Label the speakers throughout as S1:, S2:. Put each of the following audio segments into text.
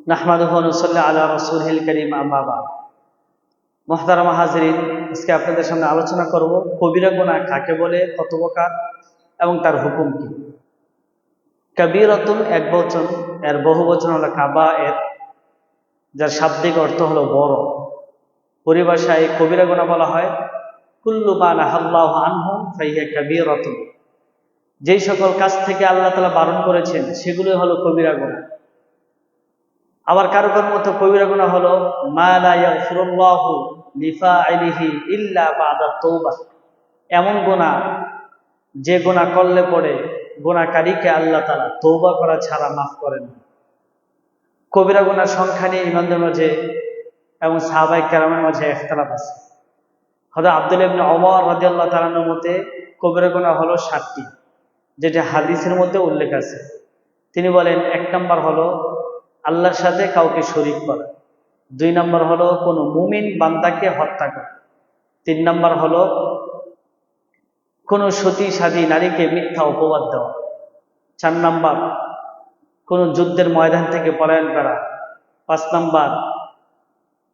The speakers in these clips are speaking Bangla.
S1: নাহমাদুহু ওয়া নুসাল্লি আলা রাসূলিল কারীম আম্মা বা'দ। মুহতারামা হাজিরিন, আজকে আপনাদের সামনে আলোচনা করব কবিরা গুনাহ কাকে বলে, কত প্রকার এবং তার হুকুম কি। কাবীরাতুন এক বচন, এর বহু বচন হলো কাবায়ের, যার শাব্দিক অর্থ হলো বড়। পরিভাষায় কবিরা গুনাহ বলা হয় কুল্লু মা নাহাল্লাহু আনহু ফাহিয়া কাবীরাতুন। যেই সকল কাজ থেকে আল্লাহ তাআলা বারণ করেছেন সেগুলো হলো কবিরা গুনাহ। আবার কারো কারো মতো কবিরা গুনাহ হলো মা লা ইয়াগফিরুল্লাহু লিফাইলিহি ইল্লা বা'দা তাওবাহ, এমন গুনাহ যে গুনাহ করলে পরে গুনাহকারীকে আল্লাহ তাআলা তওবা করা ছাড়া মাফ করেন না। কবিরা গুনাহর সংখ্যা নিয়ে ইমামদের মাঝে এবং সাহাবায়ে কেরামের মাঝে ইখতিলাফ আছে। হযরত আব্দুল্লাহ ইবনে ওমর রাদিয়াল্লাহু তাআলার মতে কবিরা গুনাহ হলো 7টি, যেটা হাদিসের মধ্যে উল্লেখ আছে। তিনি বলেন, 1 নম্বর হলো আল্লাহর সাথে কাউকে শরীক করা, 2 নম্বর হলো কোনো মুমিন বান্দাকে হত্যা করা, 3 নম্বর হলো কোনো সতী সাধী নারীকে মিথ্যা অপবাদ দেওয়া, 4 নম্বর কোনো যুদ্ধের ময়দান থেকে পলায়ন করা, 5 নম্বর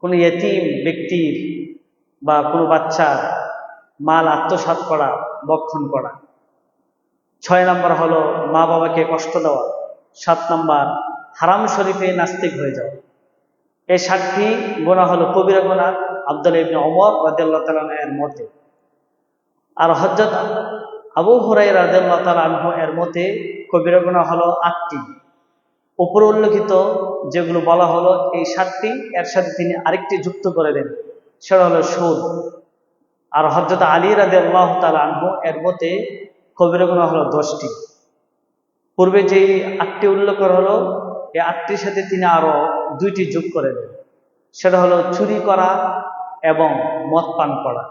S1: কোনো ইয়েতিম ব্যক্তির বা কোনো বাচ্চার মাল আত্মসাৎ করা, ভক্ষণ করা, 6 নম্বর হলো মা বাবাকে কষ্ট দেওয়া, 7 নম্বর হারাম শরীফে নাস্তিক হয়ে যাওয়া। এই 7টি গুনাহ হলো কবিরা গুনাহ আব্দুল্লাহ ইবনে ওমর রাদিয়াল্লাহু তাআলা এর মতে। আর হযরত আবু হুরায়রা রাদিয়াল্লাহু তাআলা আনহু এর মতে কবিরা গুনাহ হলো 8টি। উপরে উল্লেখিত যেগুলো বলা হলো এই 7টি, এর সাথে তিনি আরেকটি যুক্ত করে দেন, সেটা হলো সুদ। আর হযরত আলী রাদিয়াল্লাহু তাআলা আনহু এর মতে কবিরা গুনাহ হলো 10টি। পূর্বে যেই 8টি উল্লেখ করা হলো, এই 8টির সাথে তিনি আরো 2টি যোগ করে দেন, সেটা হলো চুরি করা এবং মদ পান করা।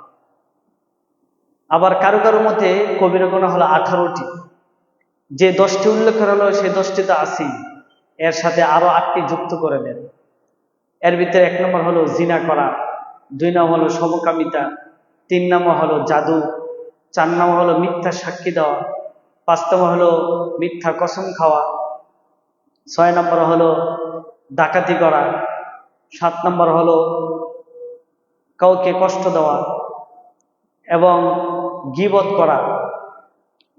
S1: আবার কারো কারো মতে কবিরা গুনাহ হলো 18টি। যে 10টি উল্লেখ করা হলো সেই 10টি তো আছেই, এর সাথে আরো 8টি যুক্ত করে দেন। এর ভিতরে 1 নম্বর হলো জিনা করা, 2 নম্বর হলো সমকামিতা, 3 নম্বর হলো জাদু, 4 নম্বর হলো মিথ্যা সাক্ষী দেওয়া, 5 নম্বর হলো মিথ্যা কসম খাওয়া, 6 নম্বর হলো ডাকাতি করা, 7 নম্বর হলো কাউকে কষ্ট দেওয়া এবং গীবত করা।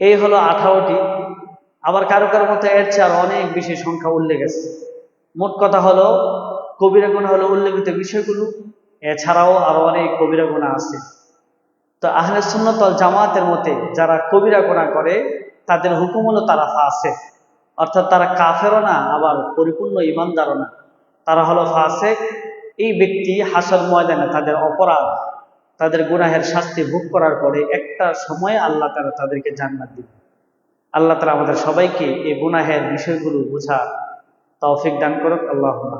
S1: এই হলো 18টি। আবার কারো কারো মতো এর চেয়ে আর অনেক বেশি সংখ্যা উল্লেখ আছে। মোট কথা হলো কবিরা গুনাহ হলো উল্লেখিত বিষয়গুলো, এছাড়াও আরো অনেক কবিরা গুনাহ আছে। তো আহলে সুন্নাত ওয়াল জামাতের মতে যারা কবিরা গুনাহ করে তাদের হুকুম হলো তারা ফাসিক, অর্থাৎ তারা কাফেরও না আবার পরিপূর্ণ ঈমানদারও না, তারা হলো ফাসিক। এই ব্যক্তি হাসর ময়দানে তাদের অপরাধ, তাদের গুনাহের শাস্তি ভোগ করার পরে একটা সময়ে আল্লাহ তাআলা তাদেরকে জান্নাত দিবেন। আল্লাহ তাআলা আমাদের সবাইকে এই গুনাহের বিষয়গুলো বোঝার তৌফিক দান করুক। আল্লাহুম্মা।